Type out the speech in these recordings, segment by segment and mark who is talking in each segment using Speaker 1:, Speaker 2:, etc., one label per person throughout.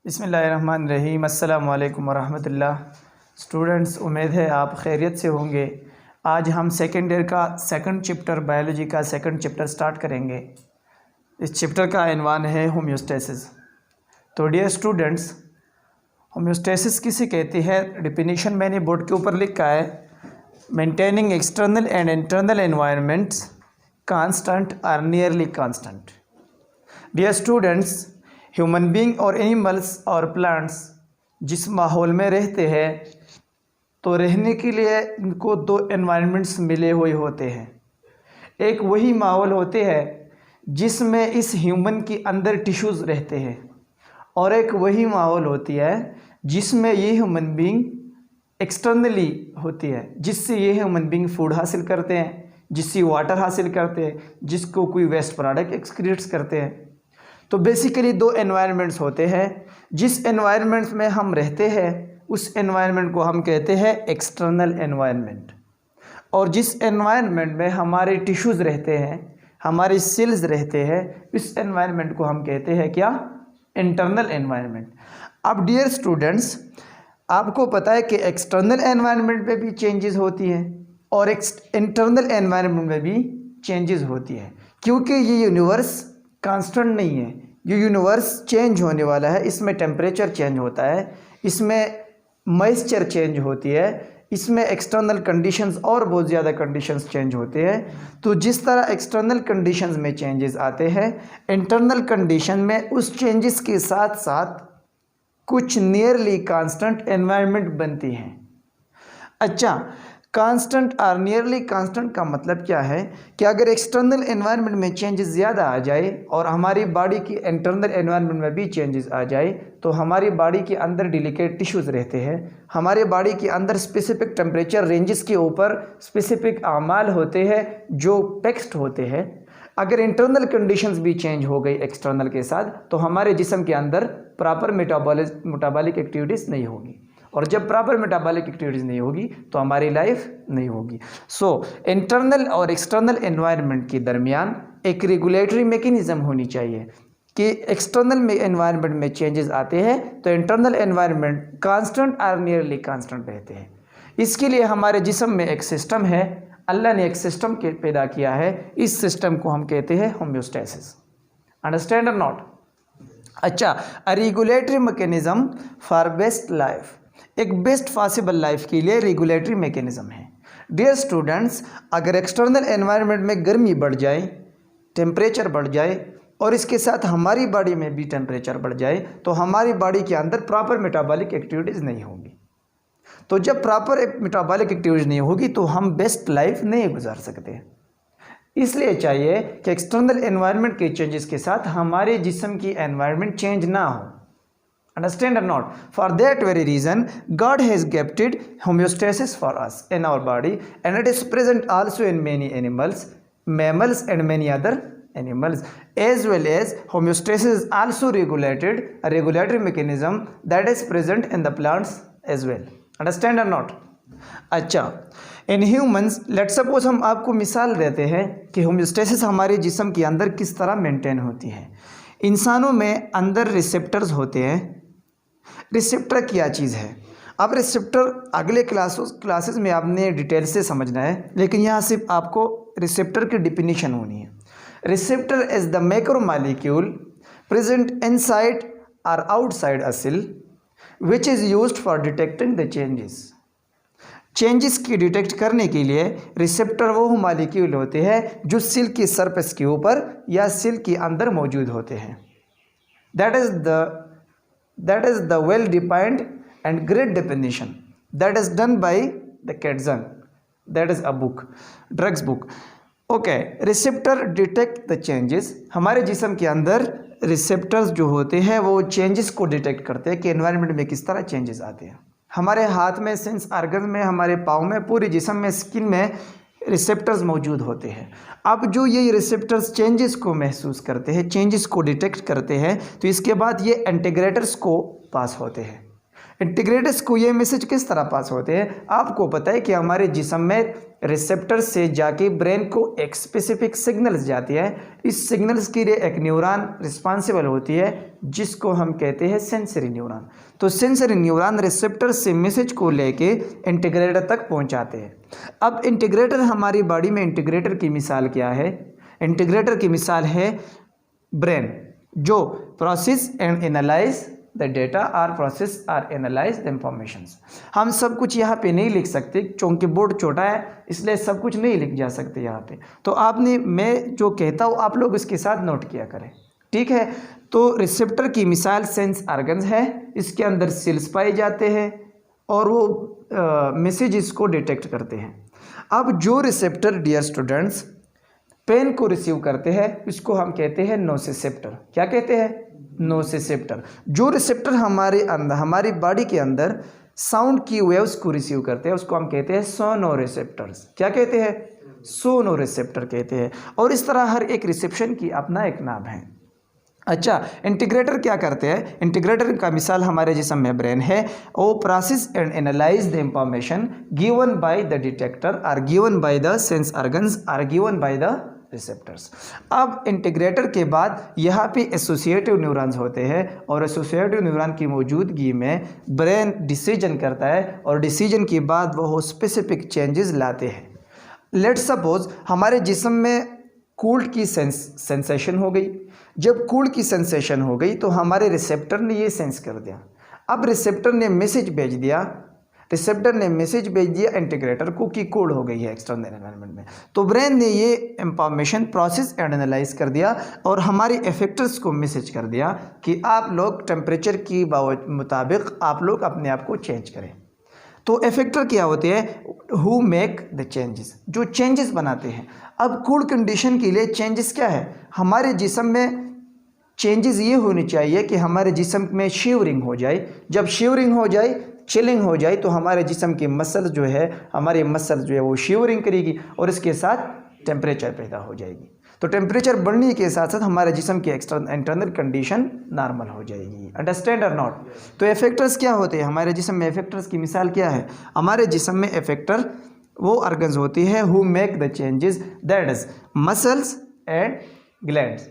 Speaker 1: बिस्मिल्लाहिर्रहमानिर्रहीम। अस्सलामु अलैकुम वरहमतुल्लाह। स्टूडेंट्स, उम्मीद है आप खैरियत से होंगे। आज हम सेकेंड ईयर का सेकंड चैप्टर बायोलॉजी का सेकंड चैप्टर स्टार्ट करेंगे। इस चैप्टर का इन्वान है होम्योस्टेसिस। तो डियर स्टूडेंट्स, होम्योस्टेसिस किसे कहती है? डिफिनीशन मैंने बोर्ड के ऊपर लिखा है, maintaining external and internal environments constant or nearly constant. Dear students, human being और एनिमल्स और प्लांट्स जिस माहौल में रहते हैं तो रहने के लिए इनको दो एनवायरनमेंट्स मिले हुए होते हैं। एक वही माहौल होते हैं जिसमें इस ह्यूमन के अंदर टिश्यूज़ रहते हैं, और एक वही माहौल होती है जिसमें ये ह्यूमन बीइंग एक्सटर्नली होती है, जिससे ये ह्यूमन बीइंग फूड हासिल करते हैं, जिससे वाटर हासिल करते हैं, जिसको कोई वेस्ट प्रोडक्ट एक्सक्रीट्स करते हैं। तो बेसिकली दो एनवायरनमेंट्स होते हैं। जिस एनवायरनमेंट्स में हम रहते हैं उस एनवायरनमेंट को हम कहते हैं एक्सटर्नल एनवायरनमेंट, और जिस एनवायरनमेंट में हमारे टिश्यूज़ रहते हैं, हमारे सेल्स रहते हैं, इस एनवायरनमेंट को हम कहते हैं क्या? Internal environment. अब डियर स्टूडेंट्स, आपको पता है कि एक्सटर्नल एनवायरनमेंट में भी चेंजेस होती हैं और इंटरनल एनवायरनमेंट में भी चेंजेस होती है, क्योंकि ये यूनिवर्स कांस्टेंट नहीं है। ये यूनिवर्स चेंज होने वाला है। इसमें टेम्परेचर चेंज होता है, इसमें मॉइस्चर चेंज होती है, इसमें एक्सटर्नल कंडीशंस और बहुत ज़्यादा कंडीशंस चेंज होते हैं। तो जिस तरह एक्सटर्नल कंडीशंस में चेंजेस आते हैं, इंटरनल कंडीशन में उस चेंजेस के साथ साथ कुछ नियरली कांस्टेंट एनवायरनमेंट बनती हैं। अच्छा, कांस्टेंट और नियरली कांस्टेंट का मतलब क्या है कि अगर एक्सटर्नल एनवायरनमेंट में चेंजेस ज़्यादा आ जाए और हमारी बॉडी की इंटरनल एनवायरनमेंट में भी चेंजेस आ जाए, तो हमारी बॉडी के अंदर डिलिकेट टिश्यूज़ रहते हैं, हमारे बॉडी के अंदर स्पेसिफिक टेम्परेचर रेंजेस के ऊपर स्पेसिफिक आमाल होते हैं जो फिक्स्ड होते हैं। अगर इंटरनल कंडीशंस भी चेंज हो गई एक्सटर्नल के साथ, तो हमारे जिस्म के अंदर प्रॉपर मेटाबॉलिक एक्टिविटीज़ नहीं होगी, और जब प्रॉपर मेटाबॉलिक एक्टिविटीज़ नहीं होगी तो हमारी लाइफ नहीं होगी। सो इंटरनल और एक्सटर्नल एनवायरनमेंट के दरमियान एक रेगुलेटरी मैकेनिज़्म होनी चाहिए कि एक्सटर्नल में एनवायरनमेंट में चेंजेस आते हैं तो इंटरनल एनवायरनमेंट कांस्टेंट और नियरली कांस्टेंट रहते हैं। इसके लिए हमारे जिस्म में एक सिस्टम है, अल्लाह ने एक सिस्टम के पैदा किया है। इस सिस्टम को हम कहते हैं होम्योस्टेसिस। अंडरस्टैंड और नॉट? अच्छा, अ regulatory mechanism for best life, एक बेस्ट पॉसिबल लाइफ के लिए रेगुलेटरी मैकेनिज़्म है। डियर स्टूडेंट्स, अगर एक्सटर्नल एनवायरनमेंट में गर्मी बढ़ जाए, टेम्परेचर बढ़ जाए, और इसके साथ हमारी बॉडी में भी टेम्परेचर बढ़ जाए, तो हमारी बॉडी के अंदर प्रॉपर मेटाबॉलिक एक्टिविटीज़ नहीं होगी। तो जब प्रॉपर मेटाबॉलिक एक्टिविटीज़ नहीं होगी तो हम बेस्ट लाइफ नहीं गुजार सकते। इसलिए चाहिए कि एक्सटर्नल एनवायरनमेंट के चेंजेस के साथ हमारे जिस्म की एनवायरनमेंट चेंज ना हो। Understand or not? For that very reason, God has gifted homeostasis for us in our body, and it is present also in many animals, mammals, and many other animals. As well as homeostasis is also regulated, a regulatory mechanism that is present in the plants as well. Understand or not? अच्छा, in humans, let suppose हम आपको मिसाल देते हैं कि homeostasis हमारे जिस्म के अंदर किस तरह मेंटेन होती है। इंसानों में अंदर रिसेप्टर्स होते हैं। रिसेप्टर क्या चीज़ है? अब रिसेप्टर अगले क्लासेस में आपने डिटेल से समझना है, लेकिन यहाँ सिर्फ आपको रिसेप्टर की डिफिनीशन होनी है। Receptor is the macromolecule present inside और outside a cell which is used for detecting the changes की डिटेक्ट करने के लिए रिसेप्टर वो मॉलिक्यूल होते हैं जो सेल की सरफेस के ऊपर या सेल के अंदर मौजूद होते हैं। That is the well defined and great definition that is done by the Katzan, that is a book, drugs book. Okay, receptor detect the changes. हमारे जिस्म के अंदर रिसेप्टर्स जो होते हैं वो चेंजेस को डिटेक्ट करते हैं कि एनवायरनमेंट में किस तरह चेंजेस आते हैं। हमारे हाथ में, सेंस ऑर्गन में, हमारे पाँव में, पूरे जिस्म में, स्किन में रिसेप्टर्स मौजूद होते हैं। अब जो ये रिसेप्टर्स चेंजेस को महसूस करते हैं, चेंजेस को डिटेक्ट करते हैं, तो इसके बाद ये इंटीग्रेटर्स को पास होते हैं। इंटीग्रेटर्स को ये मैसेज किस तरह पास होते हैं? आपको पता है कि हमारे जिस्म में रिसेप्टर से जाके ब्रेन को एक स्पेसिफिक सिग्नल्स जाती है। इस सिग्नल्स के लिए एक न्यूरॉन रिस्पॉन्सिबल होती है जिसको हम कहते हैं सेंसरी न्यूरॉन। तो सेंसरी न्यूरॉन रिसेप्टर से मैसेज को लेके इंटीग्रेटर तक पहुंचाते हैं। अब इंटीग्रेटर हमारी बॉडी में इंटीग्रेटर की मिसाल क्या है? इंटीग्रेटर की मिसाल है ब्रेन, जो process and analyse the data or process or analyse the informations. हम सब कुछ यहाँ पे नहीं लिख सकते क्योंकि बोर्ड छोटा है, इसलिए सब कुछ नहीं लिख जा सकते यहाँ पे। तो आपने, मैं जो कहता हूँ आप लोग इसके साथ नोट किया करें, ठीक है। तो रिसेप्टर की मिसाल सेंस ऑर्गन्स है, इसके अंदर सेल्स पाए जाते हैं और वो मैसेजेस को डिटेक्ट करते हैं। अब जो रिसेप्टर डियर स्टूडेंट्स पेन को रिसीव करते हैं इसको हम कहते हैं नोसिसेप्टर। क्या कहते हैं? नोसिसेप्टर। जो रिसेप्टर हमारे अंदर, हमारी बॉडी के अंदर साउंड की वेव्स को रिसीव करते हैं उसको हम कहते हैं सोनोरिसेप्टर्स। क्या कहते हैं? सोनोरिसेप्टर कहते हैं। और इस तरह हर एक रिसेप्शन की अपना एक नाम है। अच्छा, इंटीग्रेटर क्या करते हैं? इंटीग्रेटर का मिसाल हमारे जिस्म में ब्रेन है। वो process and analyse the information given by the detector or given by the sense organs or given by the receptors. अब इंटीग्रेटर के बाद यहाँ पे एसोसिएटिव न्यूरॉन्स होते हैं और एसोसिएटिव न्यूरॉन की मौजूदगी में ब्रेन डिसीजन करता है और डिसीजन के बाद वो स्पेसिफिक चेंजेस लाते हैं। लेट्स सपोज हमारे जिस्म में कूल्ड की सेंसेशन हो गई। जब कूल्ड की सेंसेशन हो गई तो हमारे रिसेप्टर ने ये सेंस कर दिया। अब रिसेप्टर ने मैसेज भेज दिया इंटीग्रेटर को कि कोल्ड हो गई है एक्सटर्नल एनवायरनमेंट में। तो ब्रेन ने ये इंफॉर्मेशन प्रोसेस एंड एनालाइज कर दिया और हमारे इफेक्टर्स को मैसेज कर दिया कि आप लोग टेम्परेचर की मुताबिक आप लोग अपने आप को चेंज करें। तो इफेक्टर क्या होते हैं? हु मेक द चेंजेस, जो चेंजेस बनाते हैं। अब कूल्ड कंडीशन के लिए चेंजेस क्या है? हमारे जिस्म में चेंजेस ये होने चाहिए कि हमारे जिस्म में शिवरिंग हो जाए। जब शिवरिंग हो जाए, चिलिंग हो जाए तो हमारे जिस्म की मसल जो है, हमारी मसल जो है वो शिवरिंग करेगी और इसके साथ टेम्परेचर पैदा हो जाएगी। तो टेम्परेचर बढ़ने के साथ साथ हमारे जिस्म की इंटरनल कंडीशन नॉर्मल हो जाएगी। अंडरस्टैंड और नॉट? तो इफेक्टर्स क्या होते हैं हमारे जिस्म में? इफेक्टर्स की मिसाल क्या है? हमारे जिस्म में इफेक्टर वो ऑर्गन्स होती है who make the changes, that is muscles and glands.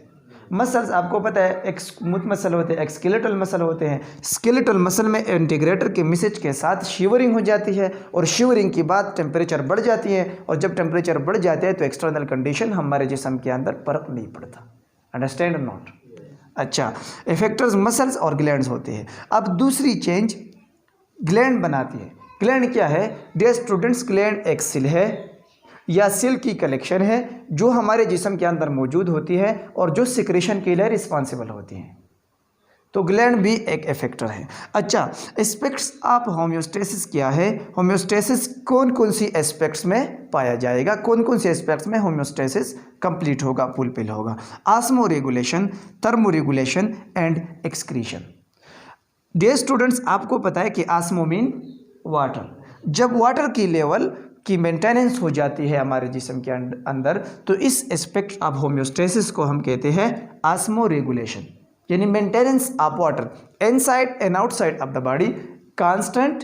Speaker 1: Muscles आपको पता है, एक स्मूथ मसल होते हैं, एक स्केलेटल मसल होते हैं। स्केलेटल मसल में इंटीग्रेटर के मैसेज के साथ शिवरिंग हो जाती है और शिवरिंग के बाद टेम्परेचर बढ़ जाती है और जब टेम्परेचर बढ़ जाते हैं तो एक्सटर्नल कंडीशन हमारे जिस्म के अंदर फर्क नहीं पड़ता। अंडरस्टैंड और नॉट? अच्छा, इफेक्टर्स मसल्स और ग्लैंड्स होते हैं। अब दूसरी चेंज ग्लैंड बनाती है। ग्लैंड क्या है? डियर स्टूडेंट्स, ग्लैंड एक सेल है या सेल की कलेक्शन है जो हमारे जिस्म के अंदर मौजूद होती है और जो सिक्रेशन के लिए रिस्पॉन्सिबल होती है। तो ग्लैंड भी एक इफेक्टर है। अच्छा, एस्पेक्ट्स ऑफ होम्योस्टेसिस क्या है? होम्योस्टेसिस कौन कौन सी एस्पेक्ट्स में पाया जाएगा? कौन कौन से एस्पेक्ट्स में होम्योस्टेसिस कंप्लीट होगा, फुलफिल होगा? Osmoregulation, thermoregulation and excretion. Dear students, आपको पता है कि ऑस्मो मीन वाटर। जब वाटर की लेवल की मेंटेनेंस हो जाती है हमारे जिस्म के अंदर तो इस एस्पेक्ट ऑफ होम्योस्टेसिस को हम कहते हैं ऑस्मो रेगुलेशन, यानी maintenance of water inside and outside of the body. Constant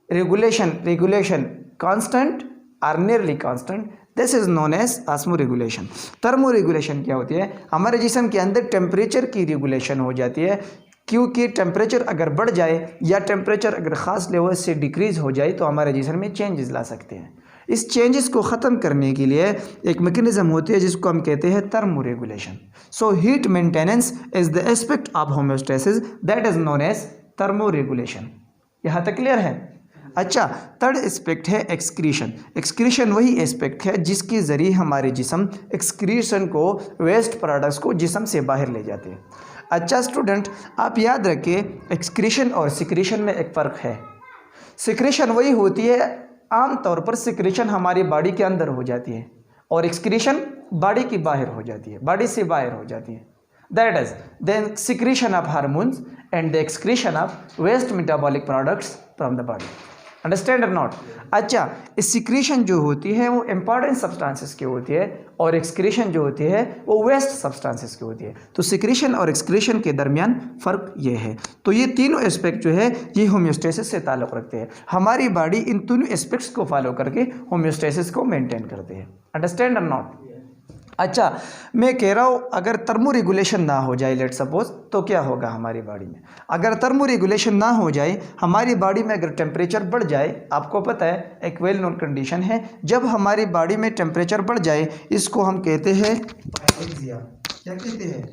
Speaker 1: regulation constant और nearly constant, this is known as osmoregulation. Thermoregulation क्या होती है? हमारे जिस्म के अंदर टेम्परेचर की रेगुलेशन हो जाती है, क्योंकि टेम्परेचर अगर बढ़ जाए या टेम्परेचर अगर ख़ास लेवल से डिक्रीज़ हो जाए तो हमारे जिस्म में चेंजेस ला सकते हैं। इस चेंजेस को ख़त्म करने के लिए एक मैकेनिज्म होती है जिसको हम कहते हैं thermoregulation. So heat maintenance is the aspect of homeostasis that is known as thermoregulation. यहाँ तक क्लियर है? अच्छा, थर्ड एस्पेक्ट है एक्सक्रीशन। एक्सक्रीशन वही एस्पेक्ट है जिसके ज़रिए हमारे जिस्म एक्सक्रीशन को, वेस्ट प्रोडक्ट्स को जिस्म से बाहर ले जाते हैं। अच्छा स्टूडेंट, आप याद रखिए एक्सक्रीशन और सिक्रीशन में एक फ़र्क है। सिक्रीशन वही होती है, आम तौर पर सिक्रीशन हमारी बॉडी के अंदर हो जाती है और एक्सक्रीशन बॉडी की बाहर हो जाती है, बॉडी से बाहर हो जाती है। That is the secretion of hormones and the excretion of waste metabolic products from the body. Understand और नॉट। अच्छा, सिक्रीशन जो होती है वो इंपॉर्टेंट सब्सटेंसेस की होती है और एक्सक्रीशन जो होती है वो वेस्ट सब्सटेंसेस की होती है। तो सिक्रीशन और एक्सक्रीशन के दरमियान फ़र्क ये है। तो ये तीनों एस्पेक्ट जो है ये होम्योस्टेसिस से ताल्लुक़ रखते हैं। हमारी बॉडी इन तीनों एस्पेक्ट्स को फॉलो करके होम्योस्टेसिस को मेंटेन करती है। अंडरस्टैंड और नॉट। अच्छा, मैं कह रहा हूँ अगर थर्मो रेगुलेशन ना हो जाए, लेट सपोज, तो क्या होगा हमारी बॉडी में? अगर थर्मो रेगुलेशन ना हो जाए हमारी बॉडी में, अगर टेम्परेचर बढ़ जाए, आपको पता है एक वेल नोन कंडीशन है, जब हमारी बॉडी में टेम्परेचर बढ़ जाए इसको हम कहते हैं पायरेक्सिया। क्या कहते हैं?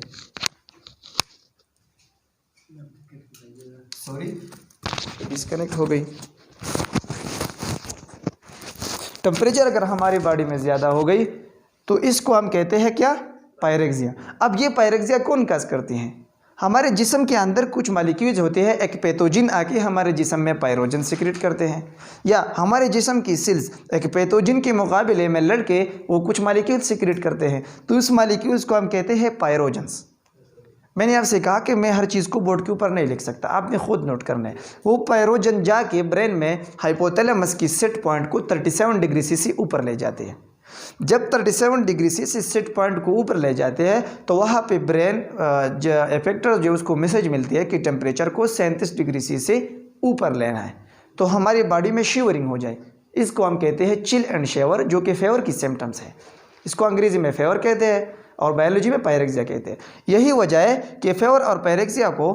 Speaker 1: सॉरी, डिस्कनेक्ट हो गई। टेम्परेचर अगर हमारी बॉडी में ज़्यादा हो गई तो इसको हम कहते हैं क्या? पायरेक्सिया। अब ये पायरेक्सिया कौन काज करती हैं? हमारे जिस्म के अंदर कुछ मॉलिक्यूल्स होते हैं, एक पैथोजन आके हमारे जिस्म में पायरोजन सिक्रेट करते हैं, या हमारे जिस्म की सेल्स एक पैथोजन के मुकाबले में लड़के वो कुछ मॉलिक्यूल्स सिक्रेट करते हैं, तो उस मॉलिक्यूल्स को हम कहते हैं पायरोजन्स। मैंने आपसे कहा कि मैं हर चीज़ को बोर्ड के ऊपर नहीं लिख सकता, आपने खुद नोट करना है। वो पायरोजन जाके ब्रेन में हाइपोथैलेमस की सेट पॉइंट को 37 डिग्री से ऊपर ले जाते हैं। जब 37 डिग्री से सेट पॉइंट को ऊपर ले जाते हैं तो वहाँ पे ब्रेन इफेक्टर जो उसको मैसेज मिलती है कि टेम्परेचर को 37 डिग्री से ऊपर लेना है, तो हमारी बॉडी में शिवरिंग हो जाए। इसको हम कहते हैं चिल एंड शेवर, जो कि फेवर की सिम्टम्स है। इसको अंग्रेज़ी में फेवर कहते हैं और बायोलॉजी में पायरेक्सिया कहते हैं। यही वजह है कि फेवर और पायरेक्सिया को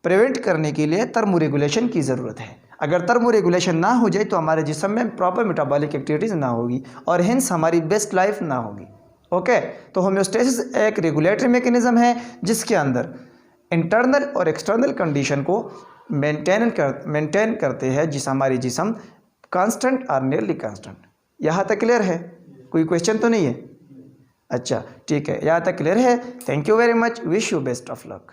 Speaker 1: प्रिवेंट करने के लिए थर्मो रेगुलेशन की ज़रूरत है। अगर थर्मो रेगुलेशन ना हो जाए तो हमारे जिस्म में प्रॉपर मेटाबॉलिक एक्टिविटीज़ ना होगी और हेंस हमारी बेस्ट लाइफ ना होगी। ओके, तो होम्योस्टेसिस एक रेगुलेटरी मैकेनिज़्म है जिसके अंदर इंटरनल और एक्सटर्नल कंडीशन को मेंटेन करते हैं, जिस हमारी जिस्म कांस्टेंट और नियरली कांस्टेंट। यहाँ तक क्लियर है? कोई क्वेश्चन तो नहीं है? अच्छा ठीक है, यहाँ तक क्लियर है। Thank you very much, wish you best of luck.